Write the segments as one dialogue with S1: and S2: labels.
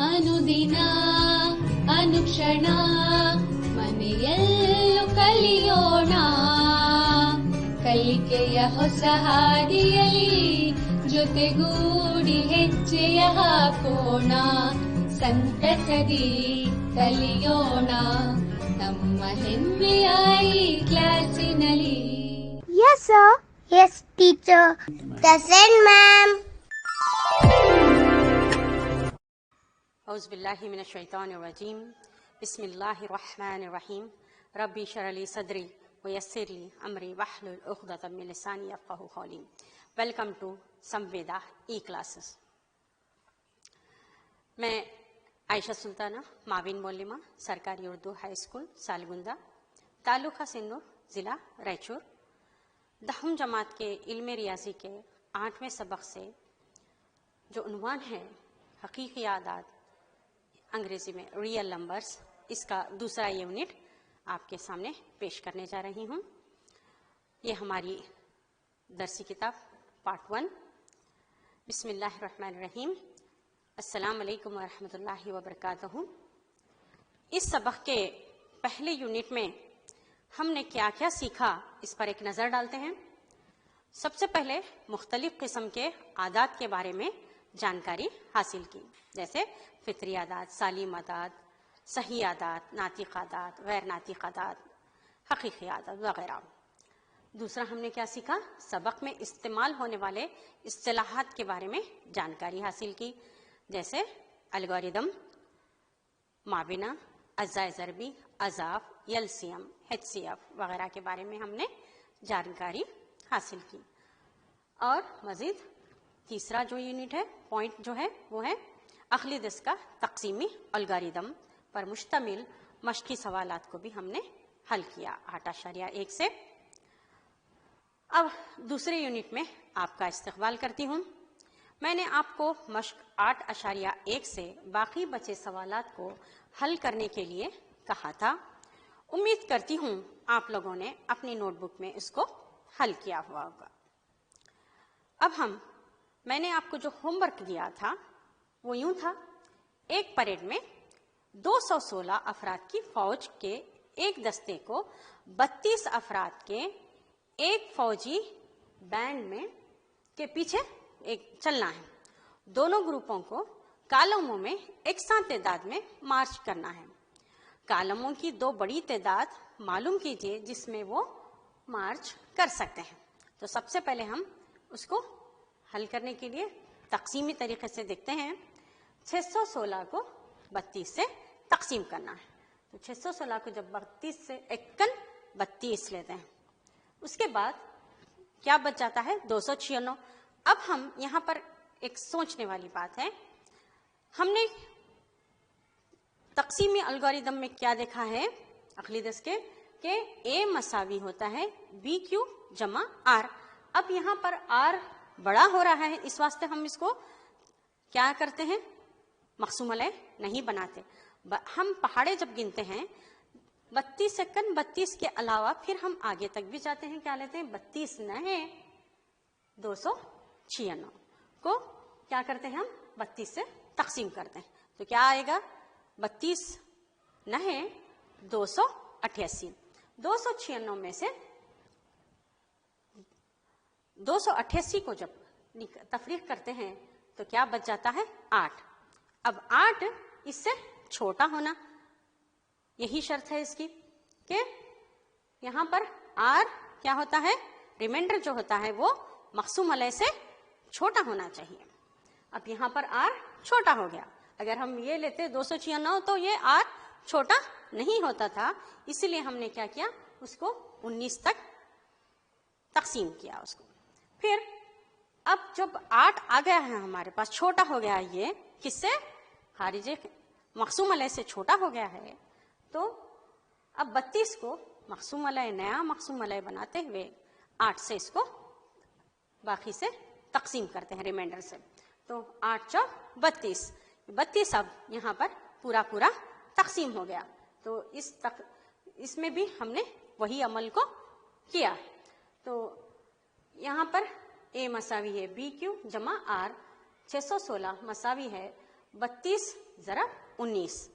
S1: ಅನುದಿನ ಅನುಕ್ಷಣ ಮನೆಯಲ್ಲೂ ಕಲಿಯೋಣ, ಕಲಿಕೆಯ ಹೊಸ ಹಾದಿಯಲ್ಲಿ ಜೊತೆಗೂಡಿ ಹೆಜ್ಜೆಯ ಹಾಕೋಣ, ಸಂತಸದಿ ಕಲಿಯೋಣ ನಮ್ಮ ಹೆಮ್ಮೆಯ ಈ ಕ್ಲಾಸಿನಲ್ಲಿ.
S2: Yes sir. Yes teacher. Present ma'am.
S3: औज़ु बिल्लाहि मिनश शैतानिर रजीम। बिस्मिल्लाहिर रहमानिर रहीम। रब्बी इश्रह ली सदरी व यस्सिर ली अमरी वहलुल उक़दतम मिन लिसानी यफ़क़हू क़ौली। Welcome to Samveda e classes. मैं आयशा सुल्ताना, माविन मोलिमा, सरकारी उर्दू हाई स्कूल सालगुंदा, तालुका सिंदूर, ज़िला रायचूर, 10वीं जमात के इल्म रियाजी के 8वें सबक से जो उन्वान है हकीकी आदात, अंग्रेजी में रियल नंबर्स, इसका दूसरा यूनिट आपके सामने पेश करने जा रही हूँ। ये हमारी दरसी किताब पार्ट 1। बिस्मिल्लाहिर्रहमानिर्रहीम। अस्सलाम वालेकुम व रहमतुल्लाहि व बरकातहू। इस सबक के पहले यूनिट में हमने क्या क्या सीखा, इस पर एक नज़र डालते हैं। सबसे पहले मुख्तलिफ किस्म के आदात के बारे में जानकारी हासिल की, जैसे फितरी आदात, सालिम आदात, सही आदात, नातिक आदात, गैर नातिक आदात, हकीकी आदात वगैरह। दूसरा हमने क्या सीखा, सबक में इस्तेमाल होने वाले इस्तिलाहात के बारे में जानकारी हासिल की, जैसे अलगोरिदम, माबिना, अज़ाए ज़रबी, अज़ाफ, एलसीएम, एचसीएफ वगैरह के बारे में हमने जानकारी हासिल की। और मज़ीद तीसरा जो यूनिट है, पॉइंट जो है वो है अखलीदस का तक़सीमी अलगोरिदम पर मुश्तमिल मश्की सवालात को भी हमने हल किया 8.1 से। अब दूसरे यूनिट में आपका इस्तक़बाल करती हूँ। मैंने आपको मश्क 8.1 से बाकी बचे सवालात को हल करने के लिए कहा था। उम्मीद करती हूँ आप लोगों ने अपनी नोटबुक में इसको हल किया हुआ होगा। अब मैंने आपको जो होमवर्क दिया था वो यूं था, एक परेड में 216 अफराद की फौज के एक दस्ते को 32 अफराद के एक फौजी बैंड में के पीछे एक चलना है। दोनों ग्रुपों को कालमों में एक साथ तादाद में मार्च करना है। कालमों की दो बड़ी तादाद मालूम कीजिए जिसमें वो मार्च कर सकते हैं। तो सबसे पहले हम उसको हल करने के लिए तक़सीमी तरीके से देखते हैं। 616 को 32 से तक़सीम करना है। तो 616 को जब 32 से 32 लेते हैं, उसके बाद क्या बच जाता है, 296। अब हम यहाँ पर एक सोचने वाली बात है, हमने तक़सीमी अलगोरिदम में क्या देखा है अखलीदस के कि ए मसावी होता है बी क्यू जमा आर। अब यहाँ पर आर बड़ा हो रहा है, इस वास्ते हम इसको क्या करते हैं, मक़सूम अलय नहीं बनाते। हम पहाड़े जब गिनते हैं 32 सेकंड 32 के अलावा फिर हम आगे तक भी जाते हैं, क्या लेते हैं, 32 नहीं 296 को क्या करते हैं हम 32 से तक़सीम करते हैं। तो क्या आएगा, 32 नहीं 288। 296 में से 288 को जब तफरीक करते हैं तो क्या बच जाता है, 8। अब 8 इससे छोटा होना, यही शर्त है इसकी कि यहाँ पर आर क्या होता है, रिमाइंडर जो होता है वो मक़सूम अलय से छोटा होना चाहिए। अब यहाँ पर आर छोटा हो गया। अगर हम ये लेते 296 तो ये आर छोटा नहीं होता था, इसीलिए हमने क्या किया, उसको 19 तक तक़सीम किया उसको। फिर अब जब 8 आ गया है हमारे पास, छोटा हो गया ये किससे, खारिजे मक़सूम अलय से छोटा हो गया है, तो अब 32 को मक़सूम अलय, नया मक़सूम अलय बनाते हुए 8 से इसको बाकी से तक़सीम करते हैं रिमाइंडर से। तो 8 चौक 32, 32 अब यहाँ पर पूरा पूरा तक़सीम हो गया। तो इसमें भी हमने वही अमल को किया। तो यहाँ पर ए मसावी है बी क्यू जमा आर, 616 मसावी है 32 ज़रब 19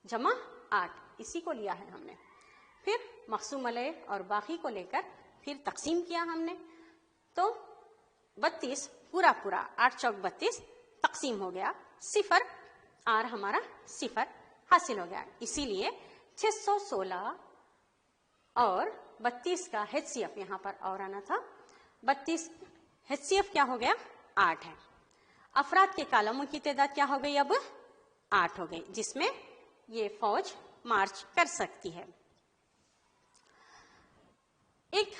S3: जमा 8, इसी को लिया है हमने। फिर मक़सूम अलैह और बाकी को लेकर फिर तकसीम किया हमने, तो 32 पूरा 8 चौक 32 तकसीम हो गया, सिफर आर हमारा सिफर हासिल हो गया। इसीलिए 616 और 32 का HCF यहाँ पर और आना था, 32 HCF क्या हो गया 8 है। अफराद के कालमों की तादाद क्या हो गई, अब 8 हो गई, जिसमें ये फौज मार्च कर सकती है। एक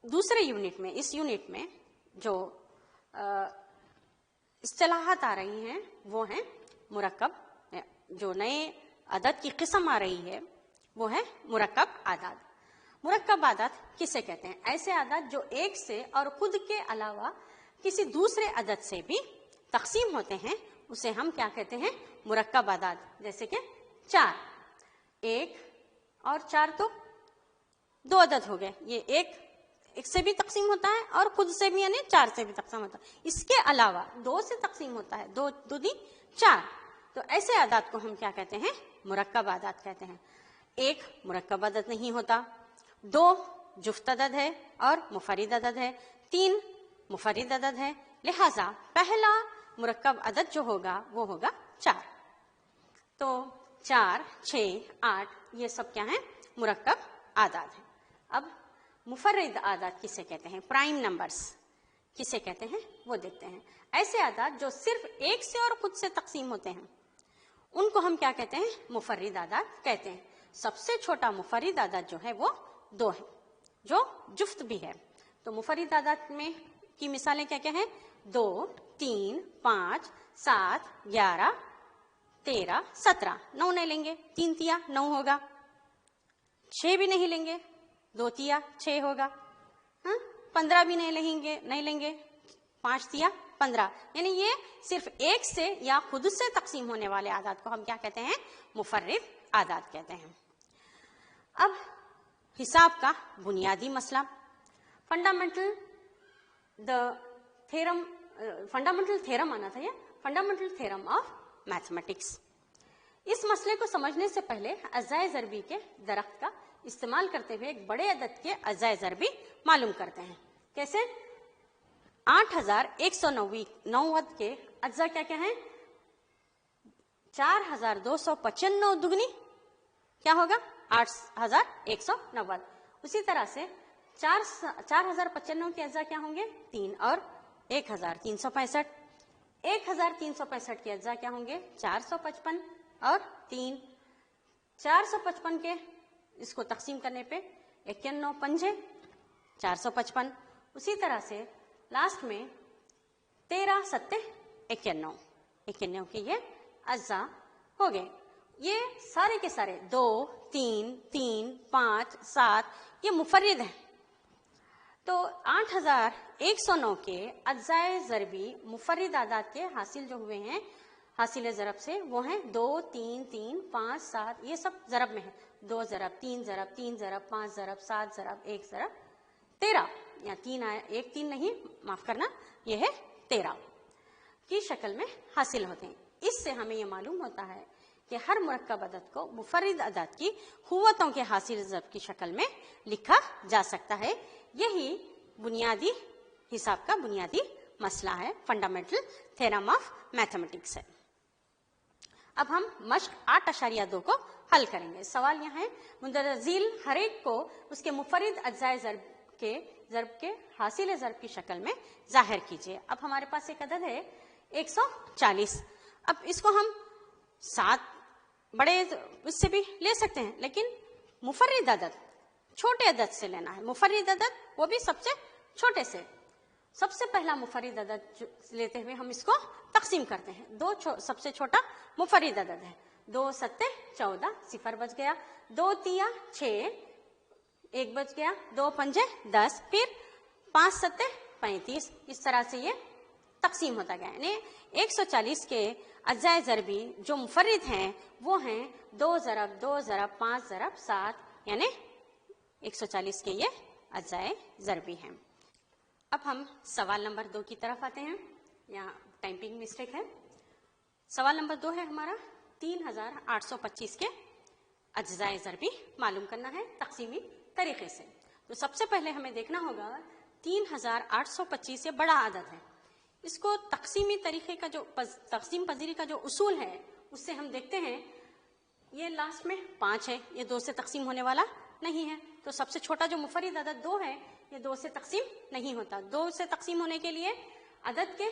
S3: दूसरे यूनिट में, इस यूनिट में जो इस्तिलाहात आ रही हैं वो हैं मुरक्कब, जो नए अदद की किस्म आ रही है वो है मुरक्कब आदाद। मुरक्कब आदाद किसे कहते हैं? ऐसे आदाद जो एक से और खुद के अलावा किसी दूसरे अदद से भी तकसीम होते हैं, उसे हम क्या कहते हैं? मुरक्कब आदाद। जैसे कि 4, 1 और 4 तो 2 अदद हो गए, ये एक से भी तकसीम होता है और खुद से भी यानी 4 से भी तकसीम होता है। इसके अलावा 2 से तकसीम होता है, 2 दूनी 4, तो ऐसे आदाद को हम क्या कहते हैं? मुरक्कब आदाद कहते हैं। 1 मुरक्कब अदद नहीं होता, 2 जुफ्त अदद है और मुफरिद अदद है, 3 मुफरिद अदद है, लिहाजा पहला मुरक्कब अदद जो होगा वो होगा 4। तो 4, 6, 8 ये सब क्या है? मुरक्कब आदाद है। अब मुफर्रिद आदाद किसे कहते हैं? प्राइम नंबर्स किसे कहते हैं वो देखते हैं। ऐसे आदाद जो सिर्फ एक से और खुद से तकसीम होते हैं उनको हम क्या कहते हैं? मुफर्रिद आदाद कहते हैं। सबसे छोटा मुफर्रिद आदाद जो है वो 2 है, जो जुफ्त भी है। तो मुफर्रिद आदाद में की मिसालें क्या क्या हैं? 2, 3, 5, 7, 11, 13, 17, 9 नहीं लेंगे, 3 तिया 9 होगा, 6 भी नहीं लेंगे, 2 तिया 6 होगा, 15 भी नहीं लेंगे, 5 तिया 15, यानी ये सिर्फ एक से या खुद से तकसीम होने वाले आदाद को हम क्या कहते हैं? मुफर्रिद आदाद कहते हैं। अब हिसाब का बुनियादी मसला, फंडामेंटल थ्योरम आना था, ये फंडामेंटल थ्योरम ऑफ मैथमेटिक्स। इस मसले को समझने से पहले अज़ाए ज़रबी के दरख्त का इस्तेमाल करते हुए एक बड़े अदद के अज़ाए ज़रबी मालूम करते हैं। कैसे? 8199 के अज्जा क्या क्या है? 4295 दुगनी क्या होगा? 8190। उसी तरह से 4095 के अज्जा क्या होंगे? 3 और 1365। 1365 के अज्जा क्या होंगे? 455 और 3। 455 के इसको तकसीम करने पे 91 पंजे 455। उसी तरह से लास्ट में 13 सत्ते 91 के ये अज्जा हो गए। ये सारे के सारे 2, 3, 3, 5, 7 ये मुफर्रिद हैं। तो 8109 के अज्जाए ज़रबी मुफर्रिद आदाद के हासिल जो हुए हैं हासिल ज़रब से, वो हैं 2, 3, 3, 5, 7, ये सब ज़रब में है। 2 ज़रब, 3 ज़रब, 3 ज़रब, 5 ज़रब, 7 ज़रब, 1 ज़रब 13, या 3 आया, 1 3 नहीं, माफ करना, ये है 13 की शक्ल में हासिल होते हैं। इससे हमें ये मालूम होता है कि हर मुरक्कब अदद को मुफर्रिद अदद की हुव्वतों के हासिल ज़रब की शक्ल में लिखा जा सकता है। यही बुनियादी हिसाब का बुनियादी मसला है, फंडामेंटल थ्योरम ऑफ मैथमेटिक्स है। अब हम मश्क 8.2 को हल करेंगे। सवाल यहाँ है, मुंदरजील हर एक को उसके मुफर्रिद अज्जाए ज़रब के हासिल ज़रब की शक्ल में जाहिर कीजिए। अब हमारे पास एक अदद है 140। अब इसको हम 7 बड़े इससे भी ले सकते हैं, लेकिन मुफर्रिद अदद छोटे अदद से लेना है। मुफर्रिद अदद वो भी सबसे छोटे से। सबसे पहला मुफर्रिद अदद लेते हुए हम इसको तकसीम करते हैं। 2 सबसे छोटा मुफर्रिद अदद है। 2 सत्ते 14, सिफर बच गया। 2 तिया 6, 1 बच गया। 2 पंजे 10, फिर 5 सत्ते 35। इस तरह से ये तकसीम होता गया। यानी 140 के अज्जाए ज़रबी जो मुफर्रिद हैं वो हैं 2 ज़रब 2 ज़रब 5 ज़रब 7, यानी 140 के ये अज्जाए ज़रबी हैं। अब हम सवाल नंबर 2 की तरफ आते हैं। यहाँ टाइपिंग मिस्टेक है। सवाल नंबर 2 है हमारा 3825 के अज्जाए ज़रबी मालूम करना है तकसीमी तरीके से। तो सबसे पहले हमें देखना होगा 3825 ये बड़ा आदद है, इसको तकसीमी तरीके का जो तकसीम पजीरी का जो उसूल है उससे हम देखते हैं। ये लास्ट में 5 है, ये 2 से तकसीम होने वाला नहीं है, तो सबसे छोटा जो मुफरिद अदद 2 है ये 2 से तकसीम नहीं होता। 2 से तकसीम होने के लिए अदद के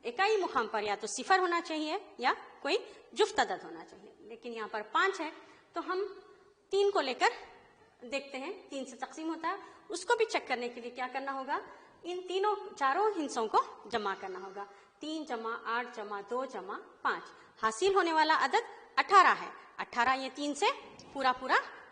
S3: इकाई मुकाम पर या तो सिफर होना चाहिए या कोई जुफ्त अदद होना चाहिए, लेकिन यहाँ पर 5 है तो हम 3 को लेकर देखते हैं, 3 से तकसीम होता है। उसको भी चेक करने के लिए क्या करना होगा, इन चारों हिस्सों को जमा करना होगा। 3 जमा 8 जमा 2 जमा 5 हासिल होने वाला अदद 18 है। 18 ये 3 से पूरा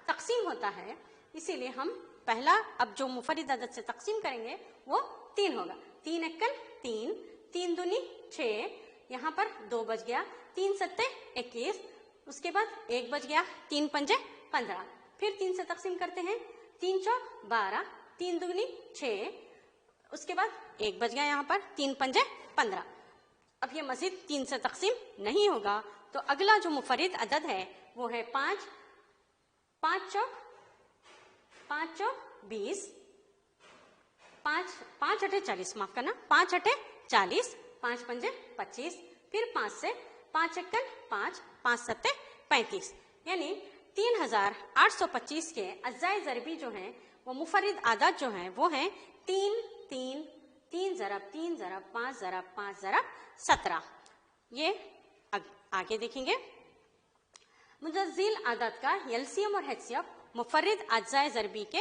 S3: तकसीम होता है, इसीलिए हम पहला अब जो मुफरिद अदद से तकसीम करेंगे वो 3 होगा। 3 एकल 3, 3 दूनी 6, यहाँ पर 2 बच गया, 3 सत्ते 21, उसके बाद 1 बच गया, 3 पंजे 15, फिर 3 से तकसीम करते हैं, 3 चौक 12, 3 दूनी 6, उसके बाद 1 बच गया, यहाँ पर 3 पंजे 15। अब ये मजीद 3 से तकसीम नहीं होगा, तो अगला जो मुफरिद अदद है वो है 5, 5 चौक 20, 5 अठे 40, माफ करना, 5 अठे 40, 5 पंजे 25, फिर 5 से 5 एकल 5, 5 सत्ते 35, यानी 3825 के अज्जाए ज़रबी जो हैं वो मुफरिद आदाद जो हैं वो हैं 3, 3, 3 ज़रब 3 ज़रब 5 ज़रब 5 ज़रब 17। ये आगे देखेंगे। मुतज़िल आदाद का एलसीएम और एचसीएफ मुफरिद अज्जाए ज़रबी के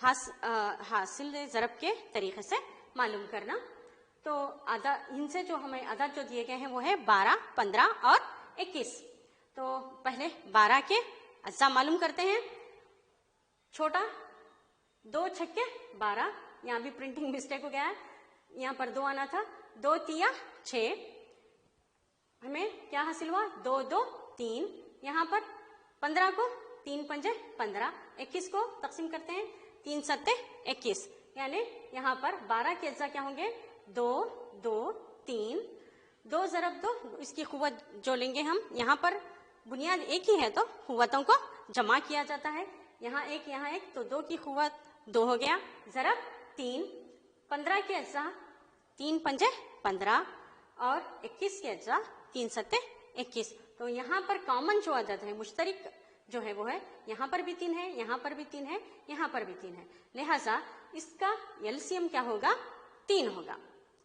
S3: हासिल ज़रब के तरीके से मालूम करना। तो इनसे जो हमें अदद जो दिए गए हैं वो है 12, 15 और 21। तो पहले 12 के अज्जा मालूम करते हैं। छोटा 2 छक्के 12, यहाँ भी प्रिंटिंग मिस्टेक हो गया है, यहाँ पर 2 आना था, 2 तिया 6, हमें क्या हासिल हुआ 2, 2, 3, यहाँ पर 15 को 3 पंजे 15, 21 को तकसीम करते हैं, 3 सत्ते 21, यानी यहाँ पर 12 के अज्जा क्या होंगे 2, 2, 3, 2 ज़रब 2, इसकी क़ुव्वत जो लेंगे हम, यहाँ पर बुनियाद एक ही है तो क़ुव्वतों को जमा किया जाता है, यहाँ एक, तो 2 की क़ुव्वत 2 हो गया, ज़रब 3, 15 के अज्जा 3 पंजे 15 और 21 के अज्जा 3 सत्ते 21। तो यहाँ पर कॉमन जो अदद है, मुश्तरिक जो है वो है, यहाँ पर भी 3 है, यहाँ पर भी 3 है, यहाँ पर भी 3 है, लिहाजा इसका एलसीएम क्या होगा 3 होगा।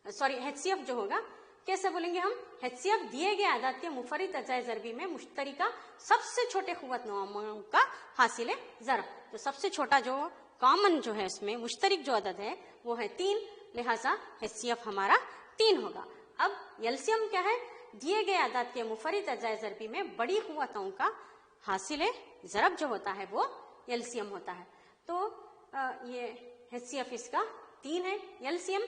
S3: सॉरी, एचसीएफ जो होगा, कैसे बोलेंगे हम, एचसीएफ दिए गए आदाद के मुफरिद अज्जाए ज़रबी में मुश्तरिका सबसे छोटे क़ुव्वत नौआं का हासिल ज़रब। तो सबसे छोटा जो कॉमन जो है इसमें मुश्तरिक जो अदद है वो है 3, लिहाजा एचसीएफ हमारा 3 होगा। अब एलसीएम क्या है, दिए गए आदाद के मुफरिद अज्जाए ज़रबी में बड़ी क़ुव्वतों का हासिल ज़रब जो होता है वो एलसीएम होता है। तो ये एचसीएफ इसका 3 है। एलसीएम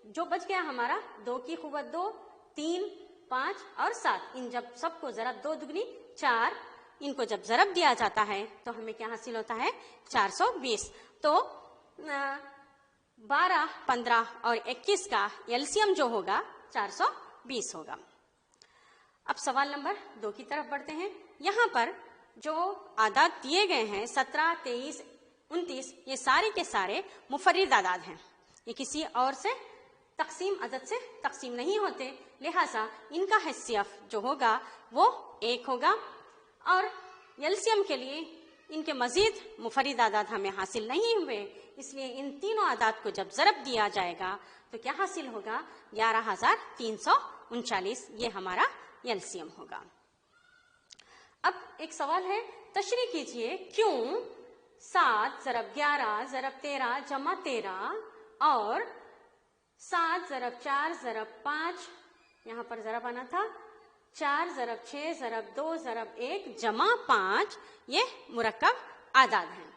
S3: जो बच गया हमारा 2 की क़ुव्वत 2, 3, 5 और 7, इन जब सबको ज़रब 2 दुगनी 4, इनको जब ज़रब दिया जाता है तो हमें क्या हासिल होता है 420। तो 12, 15 और 21 का एलसीएम जो होगा 420 होगा। अब सवाल नंबर 2 की तरफ बढ़ते हैं। यहाँ पर जो आदाद दिए गए हैं 17, 23, 29, ये सारे के सारे मुफरिद आदाद हैं, ये किसी और से तकसीम अदद से तकसीम नहीं होते, लिहाजा इनका एचसीएफ जो होगा वो 1 होगा। और एलसीएम के लिए इनके मजीद मुफरिद आदाद हमें हासिल नहीं हुए, इसलिए इन तीनों आदाद को जब ज़रब दिया जाएगा तो क्या हासिल होगा 11,339, ये हमारा एलसीएम होगा। अब एक सवाल है, तशरीह कीजिए क्यों 7 ज़रब 11 ज़रब 13 जमा 13 और 7 ज़रब 4 ज़रब 5, यहाँ पर ज़रब आना था, 4 ज़रब 6 ज़रब 2 ज़रब 1 जमा 5, ये मुरक्कब आदाद हैं।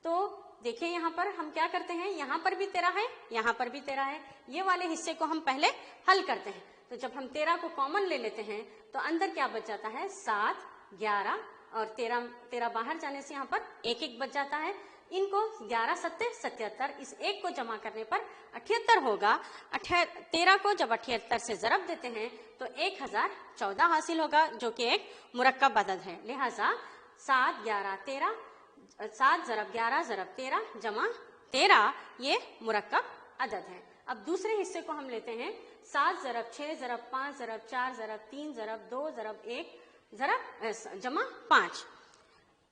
S3: तो देखिए यहाँ पर हम क्या करते हैं, यहाँ पर भी 13 है, यहाँ पर भी 13 है, ये वाले हिस्से को हम पहले हल करते हैं। तो जब हम 13 को कॉमन ले लेते हैं तो अंदर क्या बच जाता है 7, 11 और 13 बाहर जाने से यहाँ पर 1 1 बच जाता है। इनको 11 सत्ते 77, इस एक को जमा करने पर 78 होगा। 13 को जब 78 से ज़रब देते हैं तो 1014 हासिल होगा, जो कि एक मुरक्कब अदद है। लिहाजा 7 11 13, 7 ज़रब 11 ज़रब 13 जमा 13 ये मुरक्कब अदद है। अब दूसरे हिस्से को हम लेते हैं 7 ज़रब 6 ज़रब 5 ज़रब 4 ज़रब 3 ज़रब 2 ज़रब 1 ज़रब जमा 5।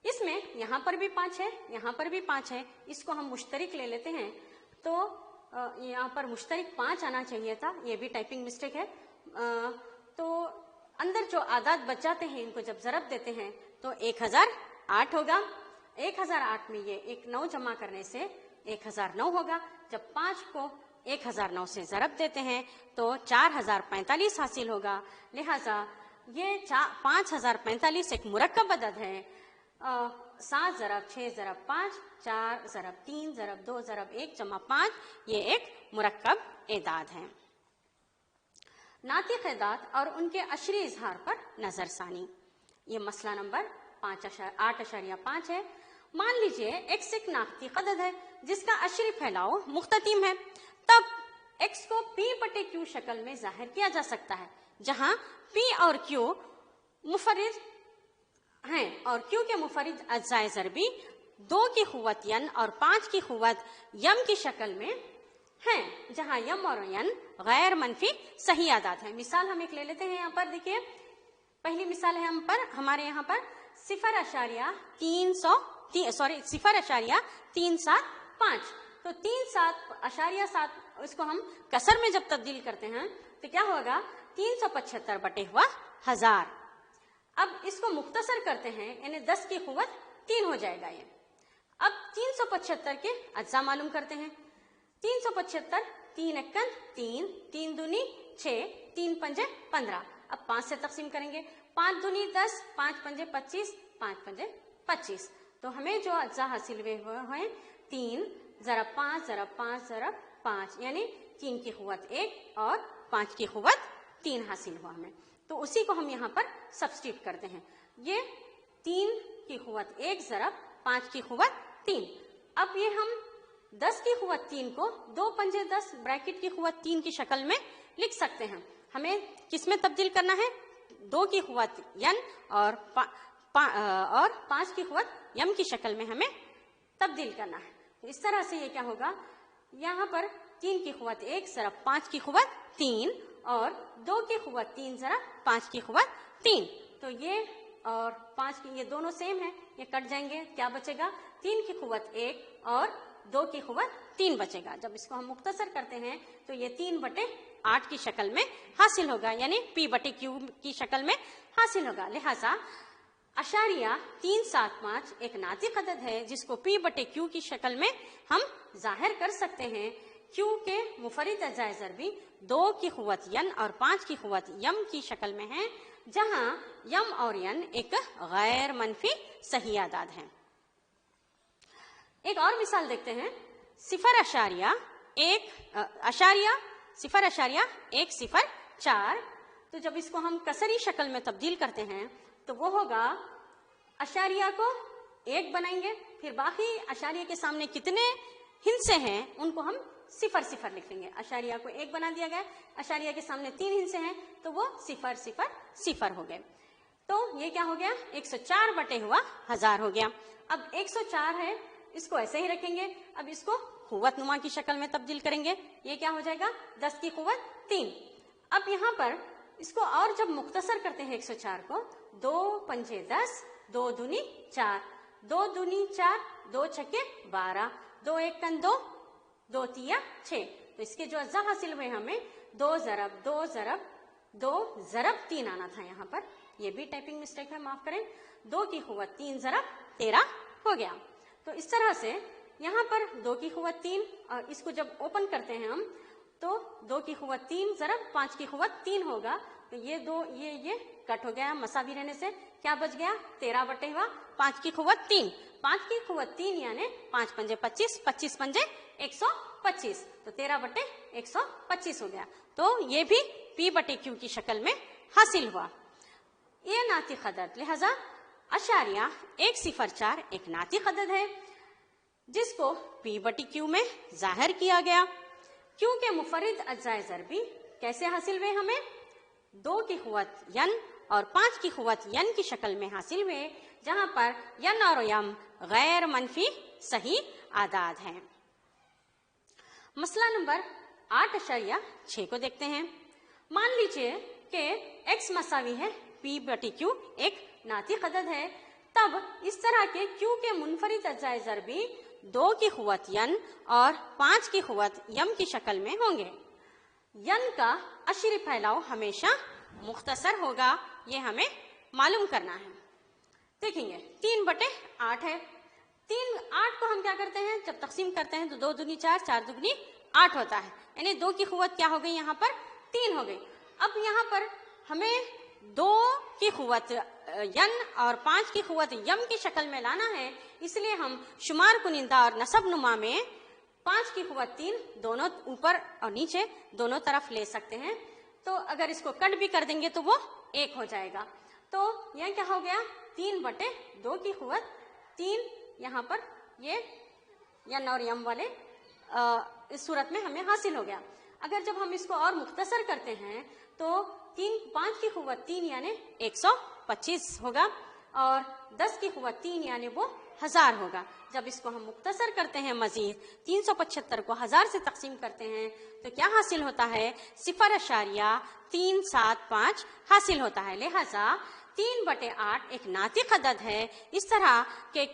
S3: इसमें यहाँ पर भी 5 है, यहाँ पर भी 5 है, इसको हम मुश्तरिक ले लेते हैं तो यहाँ पर मुश्तरिक 5 आना चाहिए था, ये भी टाइपिंग मिस्टेक है। तो अंदर जो आदाद बच जाते हैं इनको जब ज़रब देते हैं तो 1008 होगा। 1008 में ये एक 9 जमा करने से 1009 होगा। जब 5 को 1009 से ज़रब देते हैं तो 4045 हासिल होगा। लिहाजा ये 5045 एक मुरक्कब अदद है। 7 ज़रब 6 ज़रब 5, 4 ज़रब 3 ज़रब 2 ज़रब 1 जमा 5 ये एक मुरक्कब एदाद है। नातिक एदाद और उनके अशरी इजहार पर नजरसानी। ये मसला नंबर 8.5 है। मान लीजिए x एक नातिक अदद है जिसका अशरी फैलाव मुख्ततिम है, तब x को p बटे q शक्ल में जाहिर किया जा सकता है, जहां p और q मुफरिद हैं और q के मुफरिद अज्जाए ज़रबी 2 की क़ुव्वत यन और 5 की क़ुव्वत यम की शक्ल में हैं, जहां यम और यन गैर मनफी सही आदाद हैं। मिसाल हम एक ले लेते हैं। यहाँ पर देखिए, पहली मिसाल है हमारे यहाँ पर 0.375। तो 3.7, इसको हम कसर में जब तब्दील करते हैं तो क्या होगा, 375 बटे हुआ 1000। अब इसको मुख्तसर करते हैं, यानी 10 की क़ुव्वत 3 हो जाएगा ये। अब 375 के अज्जा मालूम करते हैं। 375 3 एकन 3, 3 दूनी 6, 3 पंजे 15। अब 5 से तकसीम करेंगे, 5 दूनी 10, 5 पंजे 25, 5 पंजे 25। तो हमें जो अज्जा हासिल हुए हैं 3 ज़रब 5 ज़रब 5 ज़रब 5, यानी 3 की क़ुव्वत 1 और 5 की क़ुव्वत 3 हासिल हुआ हमें। तो उसी को हम यहाँ पर सब्स्टिट्यूट करते हैं। ये 3 की क़ुव्वत 1 ज़रब 5 की क़ुव्वत 3। अब ये हम 10 की क़ुव्वत 3 को 2 पंजे 10 ब्रैकेट की क़ुव्वत 3 की शक्ल में लिख सकते हैं। हमें किस में तब्दील करना है, 2 की क़ुव्वत यन और 5 की क़ुव्वत यम की शक्ल में हमें तब्दील करना है। तो इस तरह से ये क्या होगा, यहाँ पर 3 की क़ुव्वत 1 ज़रब 5 की क़ुव्वत 3 और 2 की क़ुव्वत 3 ज़रब 5 की क़ुव्वत 3। तो ये और 5 की, ये दोनों सेम है, ये कट जाएंगे, क्या बचेगा, 3 की क़ुव्वत 1 और 2 की क़ुव्वत 3 बचेगा। जब इसको हम मुख्तसर करते हैं तो ये 3 बटे 8 की शक्ल में हासिल होगा, यानी p बटे q की शक्ल में हासिल होगा। लिहाजा अशारिया 375 एक नातिक अदद है जिसको p बटे q की शक्ल में हम जाहिर कर सकते हैं। q के मुफरिद अज्जाए ज़रबी 2 की क़ुव्वत यन और 5 की क़ुव्वत यम की शक्ल में है, जहां यम और यन एक गैर मनफी सही आदाद हैं। एक और मिसाल देखते हैं, 0.104। तो जब इसको हम कसरी शक्ल में तब्दील करते हैं तो वो होगा, अशारिया को 1 बनाएंगे, फिर बाकी अशारिया के सामने कितने हिस्से हैं उनको हम 0 लिख लेंगे। अशारिया को 1 बना दिया गया, अशारिया के सामने 3 हिस्से हैं तो वो 0 0 0 हो गए। तो ये क्या हो गया, 104 बटे हुआ 1000 हो गया। अब 104 है, इसको ऐसे ही रखेंगे। अब इसको क़ुव्वत नुमा की शक्ल में तब्दील करेंगे, ये क्या हो जाएगा, 10 की क़ुव्वत 3। अब यहाँ पर इसको और जब मुख्तसर करते हैं 104 को, 2 पंजे 10, 2 दूनी 4, 2 दूनी 4, 2 छक्के 12, 2 एकन 2, 2 तिया 6। तो इसके जो अज्जा हासिल हुए हमें 2 ज़रब 2 ज़रब 2 ज़रब 3 आना था। यहाँ पर ये भी टाइपिंग मिस्टेक है, माफ करें। 2 की क़ुव्वत 3 ज़रब 13 हो गया। तो इस तरह से यहाँ पर 2 की क़ुव्वत 3 और इसको जब ओपन करते हैं हम तो 2 की क़ुव्वत 3 ज़रब 5 की क़ुव्वत 3 होगा। तो ये 2 ये कट हो गया, मसावी रहने से क्या बच गया, 13 बटे हुआ 5 की क़ुव्वत 3। 5 की क़ुव्वत 3 यानी 5 पंजे 25, 25 पंजे 125, तो 13 बटे 125 हो गया। तो ये भी p बटे q की शक्ल में हासिल हुआ। ये नातिक अदद, लिहाजा अशारिया 104 एक नातिक अदद है। جس کو P بٹی Q میں ظاہر کیا گیا. کیونکہ مفرد اجزائے ضربی کیسے حاصل ہوئے ہمیں؟ 2 کی قوت n اور 5 کی قوت n کی شکل میں حاصل ہوئے، جہاں پر n اور m غیر منفی صحیح اعداد ہیں. مسئلہ نمبر 8.6 کو دیکھتے ہیں. مان لیجئے کہ x مساوی ہے P بٹی Q ایک ناطق عدد ہے، تب اس طرح کے Q کے منفرد اجزائے ضربی 2 کی قوت n اور 5 کی قوت m کی شکل میں ہوں گے. n کا عشری پھیلاؤ ہمیشہ مختصر ہوگا، یہ ہمیں معلوم کرنا ہے. دیکھیں گے 3/8 ہے. 8 کو ہم کیا کرتے ہیں؟ جب تقسیم کرتے ہیں تو 2 دوگنی 4، 4 دوگنی 8 ہوتا ہے، یعنی 2 کی قوت کیا ہو گئی؟ یہاں پر 3 ہو گئی. اب یہاں پر ہمیں 2 کی قوت n اور 5 کی قوت m کی شکل میں لانا ہے، اس لیے ہم شمار کنندہ اور نسب نما میں 5 کی قوت 3 دونوں اوپر اور نیچے دونوں طرف لے سکتے ہیں. تو اگر اس کو کٹ بھی کر دیں گے تو وہ 1 ہو جائے گا. تو یہ کیا ہو گیا؟ 3/2 کی قوت 3. یہاں پر یہ n اور m والے اس صورت میں ہمیں حاصل ہو گیا. اگر جب ہم اس کو اور مختصر کرتے ہیں تو 5 کی قوت 3 یعنی 125 ہوگا، اور 10 کی قوت 3 یعنی وہ 1000 ہوگا. جب اس کو ہم مختصر کرتے ہیں مزید 375 کو 1000 سے تقسیم کرتے ہیں تو کیا حاصل ہوتا ہے؟ 0.375 حاصل ہوتا ہے. لہذا 3/8 ایک ناطق عدد ہے. اس طرح کہ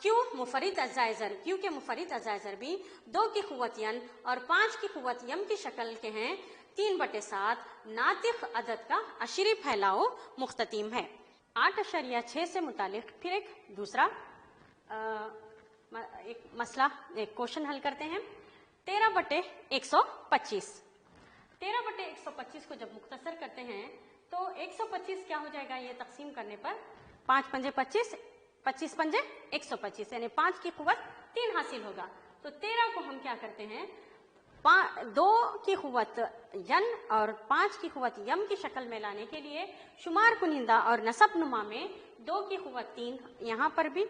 S3: Q مفرد اجزائے ضربی Q کے مفرد اجزائے ضربی 2 کی قوت n اور 5 کی قوت m کی شکل کے ہیں. 3/7 ناطق عدد کا عشری پھیلاؤ مختتم ہے. 8.6 سے متعلق پھر ایک دوسرا ایک مسئلہ، ایک کوشچن حل کرتے ہیں. 13/125. 13/125 کو جب مختصر کرتے ہیں تو 125 کیا ہو جائے گا؟ یہ تقسیم کرنے پر 5 پنجے 25، 25 پنجے 125، یعنی 5 کی قوت 3 حاصل ہوگا. تو 13 کو ہم کیا کرتے ہیں؟ 2 کی قوت n اور 5 کی قوت m کی شکل میں لانے کے لیے شمار کنندہ اور نسب نما میں 2 کی قوت 3 یہاں پر بھی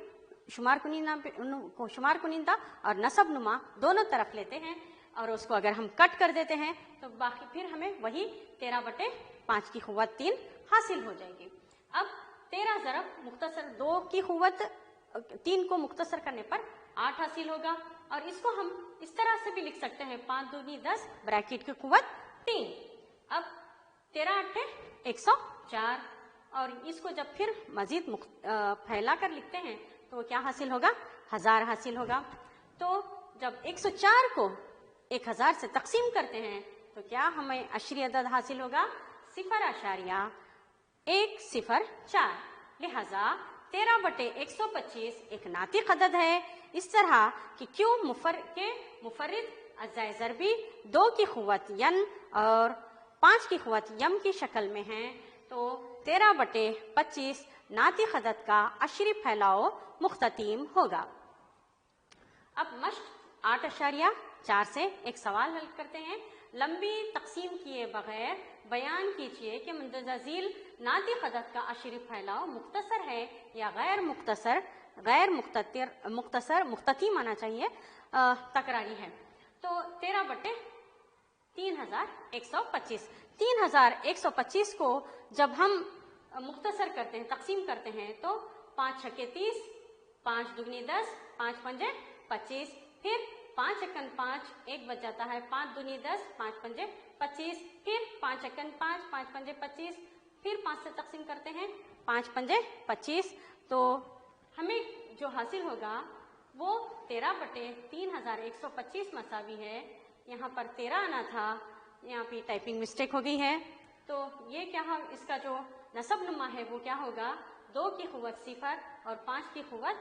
S3: شمار کنندہ اور نسب نما دونوں طرف لیتے ہیں، اور اس کو اگر ہم کٹ کر دیتے ہیں تو باقی پھر ہمیں وہی 13/5 کی قوت 3 حاصل ہو جائے گی. اب 13 ضرب مختصر 2 کی قوت 3 کو مختصر کرنے پر 8 حاصل ہوگا، اور اس کو ہم اس طرح سے بھی لکھ سکتے ہیں 5 دوگنی 10 بریکٹ کی قوت 3. اب 13/8 104، اور اس کو جب پھر مزید پھیلا کر لکھتے ہیں تو کیا حاصل ہوگا؟ 1000 حاصل ہوگا. تو جب 104 کو 1000 سے تقسیم کرتے ہیں تو کیا ہمیں عشری عدد حاصل ہوگا؟ 0.104. لہذا 13/125 ایک ناطق عدد ہے. اس طرح کہ Q کے مفرد اجزائے ضربی 2 کی قوت n اور 5 کی قوت m کی شکل میں ہیں، تو 13/25 ناطق عدد کا عشری پھیلاؤ مختتم ہوگا. اب مشق 8.4 سے ایک سوال حل کرتے ہیں. لمبی تقسیم کیے بغیر بیان کیجئے کہ مندرجہ ذیل ناطق عدد کا عشری پھیلاؤ مختصر ہے یا غیر مختصر مختتم آنا چاہیے، تکراری ہے. تو 13/3125 3125 کو جب ہم مختصر کرتے ہیں، تقسیم کرتے ہیں تو 5 چھکے 30، 5 دوگنی 10، 5 پنجے 25، پھر 5 اکن 5 ایک بچ جاتا ہے، 5 دوگنی 10، 5 پنجے 25، پھر 5 اکن 5، 5 پنجے 25، پھر 5 سے تقسیم کرتے ہیں 5 پنجے 25. تو ہمیں جو حاصل ہوگا وہ 13/3125 مساوی ہے. یہاں پر 13 آنا تھا، یہاں پہ ٹائپنگ مسٹیک ہو گئی ہے. تو یہ کیا ہے؟ اس کا جو نسب نما ہے وہ کیا ہوگا؟ 2 کی قوت 0 اور 5 کی قوت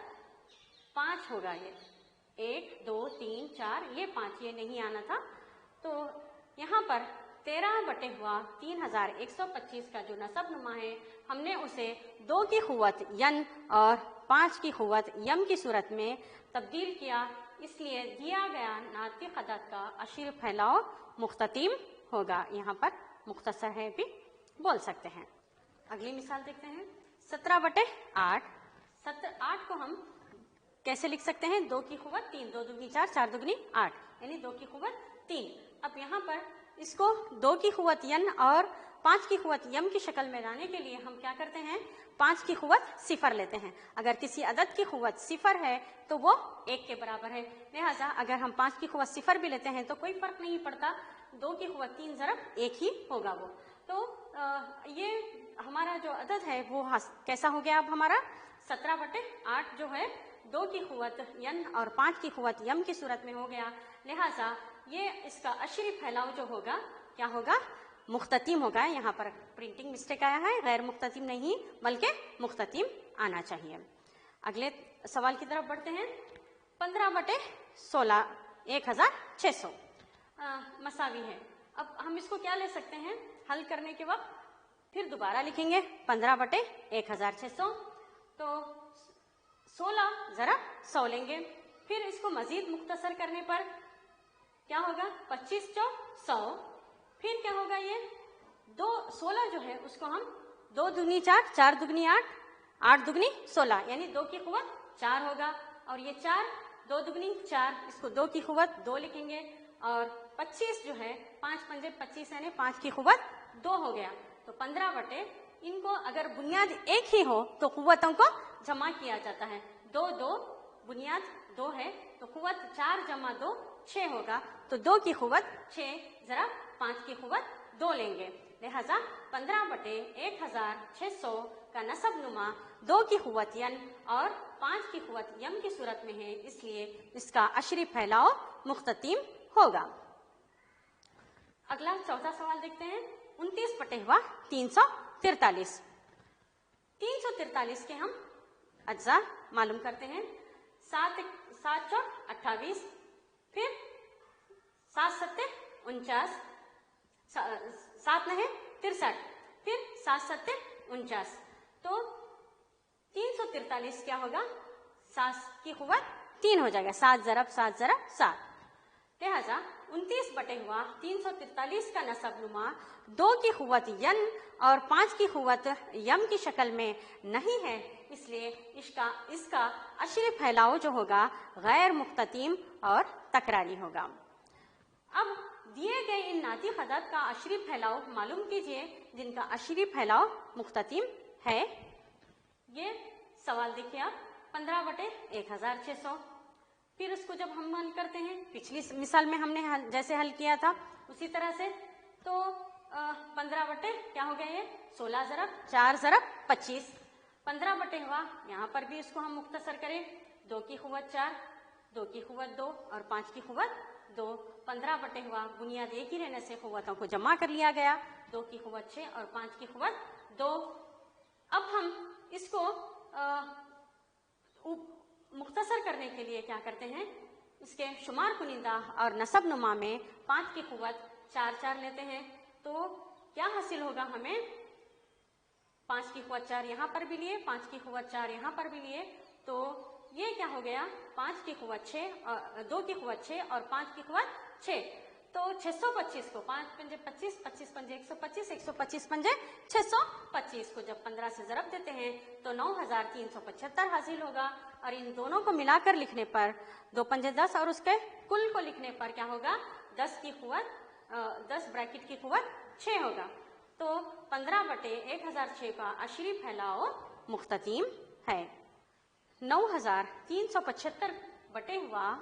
S3: 5 ہوگا. یہ 1 2 3 4 یہ 5 یہ نہیں آنا تھا. تو یہاں پر 13/3125 کا جو نسب نما ہے ہم نے اسے 2 کی قوت n اور 5 کی قوت m کی صورت میں تبدیل کیا، اس لیے دیا گیا ناطق عدد کا عشری پھیلاؤ مختتم ہوگا. یہاں پر مختصر ہے بھی بول سکتے ہیں. اگلی مثال دیکھتے ہیں. 17/8 8 کو ہم कैसे लिख सकते हैं? 2 की क़ुव्वत 3, 2 दूनी 4, 4 दूनी 8, यानी 2 की क़ुव्वत 3। अब यहाँ पर इसको 2 की क़ुव्वत यन और 5 की क़ुव्वत यम की शक्ल में लाने के लिए हम क्या करते हैं? 5 की क़ुव्वत सिफर लेते हैं। अगर किसी अदद की क़ुव्वत सिफर है तो वो 1 के बराबर है, लिहाजा अगर हम 5 की क़ुव्वत सिफर भी लेते हैं तो कोई फर्क नहीं पड़ता, 2 की क़ुव्वत 3 ज़रब 1 ही होगा वो। तो ये हमारा जो अदद है वो कैसा हो गया? अब हमारा 17/8 जो है 2 की क़ुव्वत यन और 5 की क़ुव्वत यम की सूरत में हो गया, लिहाजा ये इसका अशरी फैलाव जो होगा क्या होगा? मुख्ततीम होगा। यहाँ पर प्रिंटिंग मिस्टेक आया है, गैर मुख्ततीम नहीं बल्कि मुख्ततीम आना चाहिए। अगले सवाल की तरफ बढ़ते हैं। 15/16 1600 मसावी है। अब हम इसको क्या ले सकते हैं? हल करने के वक्त फिर दोबारा लिखेंगे 15/1600, तो 16 ज़रा 100 लेंगे, फिर इसको मजीद मुख्तसर करने पर क्या होगा? 25 चौ 100, फिर क्या होगा? ये 16 जो है उसको हम 2 दूनी 4, 4 दुगनी 8, 8 दुगनी 16, यानी 2 की क़ुव्वत 4 होगा, और ये 4 2 दुगनी 4, इसको 2 की क़ुव्वत 2 लिखेंगे, और 25 जो है 5 पंजे 25 यानी 5 की क़ुव्वत 2 हो गया। तो 15 इनको अगर बुनियाद एक ही हो तो क़ुव्वतों को जमा किया जाता है। 2 2 बुनियाद 2 है तो क़ुव्वत 4 जमा 2 6 होगा, तो 2 की क़ुव्वत 6 ज़रा 5 की क़ुव्वत 2 लेंगे, लिहाजा 15/1600 का नसब नुमा 2 की क़ुव्वत यन और 5 की क़ुव्वत यम की सूरत में है, इसलिए इसका अशरी फैलाव मुख्ततीम होगा। अगला चौथा सवाल देखते हैं। 29/343 343 के हम अज्जा मालूम करते हैं। 7 चौक 28, फिर 7 सत्ते 49, 7 नहीं 63, फिर 7 सत्ते 49, तो 343 क्या होगा? 7 की क़ुव्वत 3 हो जाएगा, 7 ज़रब 7 ज़रब 7, लिहाजा 29/343 का नसब नुमा 2 की क़ुव्वत यन और 5 की क़ुव्वत यम की शक्ल में नहीं है, इसलिए इसका अशरी फैलाव जो होगा गैर मुख्ततीम और तकरारी होगा। अब दिए गए इन नातिक़ अदद का अशरी फैलाव मालूम कीजिए जिनका अशरी फैलाव मुख्ततीम है। ये सवाल देखिए आप, 15/1600, फिर उसको जब हम हल करते हैं पिछली मिसाल में हमने जैसे हल किया था उसी तरह से, तो 15 क्या हो गया? ये 16 ज़रब 4 ज़रब 25, 15 हुआ। यहाँ पर भी इसको हम मुख्तसर करें, 2 की क़ुव्वत 4, 2 की क़ुव्वत 2 और 5 की क़ुव्वत 2, 15 हुआ। बुनियाद एक ही रहने से क़ुव्वतों को जमा कर लिया गया, 2 की क़ुव्वत 6 और 5 की क़ुव्वत 2। अब हम इसको मुख्तसर करने के लिए क्या करते हैं? इसके शुमार कुनिंदा और नसब नुमा में 5 की क़ुव्वत 4 4 लेते हैं, तो क्या हासिल होगा हमें? 5 की क़ुव्वत 4 यहाँ पर भी लिए, 5 की क़ुव्वत 4 यहाँ पर भी लिए, तो ये क्या हो गया? 5 की क़ुव्वत 6 और 2 की क़ुव्वत 6 और 5 की क़ुव्वत 6, तो 625 को 5 पंजे 25, 25 पंजे 125, 125 पंजे 625 को जब 15 से ज़रब देते हैं तो 9375 हासिल होगा, और इन दोनों को मिलाकर लिखने पर 2 पंजे 10 और उसके कुल को लिखने पर क्या होगा? 10 की क़ुव्वत 10 ब्रैकेट की क़ुव्वत 6 होगा, तो 15/1006 का अशरी फैलाव मुख्ततीम है। 9375 बटे हुआ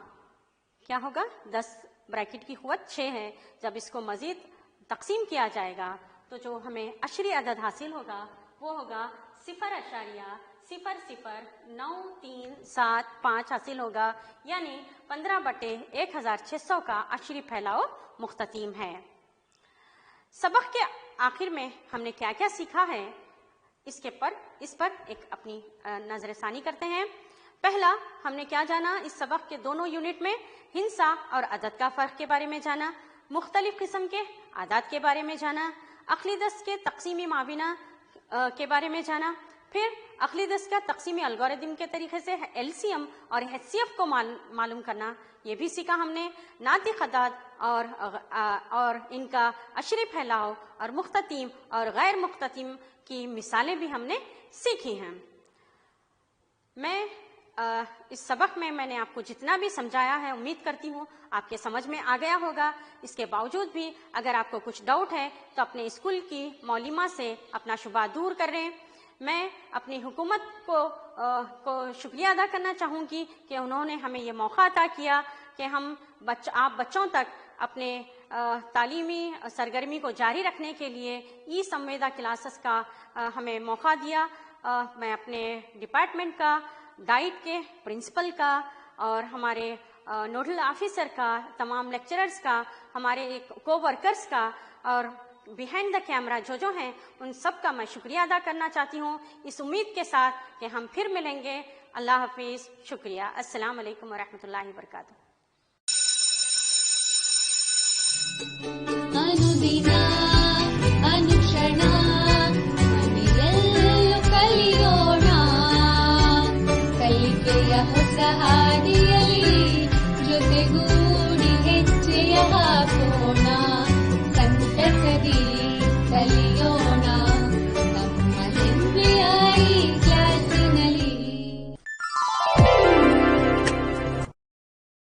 S3: क्या होगा? 10 ब्रैकेट की क़ुव्वत 6 है, जब इसको मजीद तकसीम किया जाएगा तो जो हमें अशरी अदद हासिल होगा वो होगा 0.009375 हासिल होगा, यानी 15/1600 का अशरी फैलाव मुख्ततीम है। सबक के आखिर में हमने क्या क्या सीखा है इस पर एक अपनी नजरसानी करते हैं। पहला, हमने क्या जाना? इस सबक के दोनों यूनिट में हिंसा और अदद का फ़र्क के बारे में जाना, मुख्तलिफ किस्म के आदात के बारे में जाना, अक्ली दस्त के तक़सीमी माविना के बारे में जाना, फिर अक्ली दस्त का तक़सीमी अलगोरिदम के तरीके से LCM और HCF को मालूम करना, ये भी सीखा हमने। नातिक़ अदद और इनका अशरी फैलाव और मुख्ततीम और गैर मुख्ततीम की मिसालें भी हमने सीखी हैं। मैं اس سبق میں نے آپ کو جتنا بھی سمجھایا ہے امید کرتی ہوں آپ کے سمجھ میں آ گیا ہوگا. اس کے باوجود بھی اگر آپ کو کچھ ڈاؤٹ ہے تو اپنے اسکول کی معلمہ سے اپنا شبہ دور کریں. میں اپنی حکومت کو شکریہ ادا کرنا چاہوں گی کہ انہوں نے ہمیں یہ موقع عطا کیا کہ آپ بچوں تک اپنے تعلیمی سرگرمی کو جاری رکھنے کے لیے ای سمویدا کلاسز کا ہمیں موقع دیا. میں اپنے ڈپارٹمنٹ کا، گائیڈ کے پرنسپل کا اور ہمارے نوڈل آفیسر کا، تمام لیکچررز کا، ہمارے کو ورکرز کا اور بیہائنڈ دا کیمرہ جو ہیں ان سب کا میں شکریہ ادا کرنا چاہتی ہوں، اس امید کے ساتھ کہ ہم پھر ملیں گے. اللہ حافظ. شکریہ. السلام علیکم ورحمۃ اللہ وبرکاتہ.
S1: अनुदिना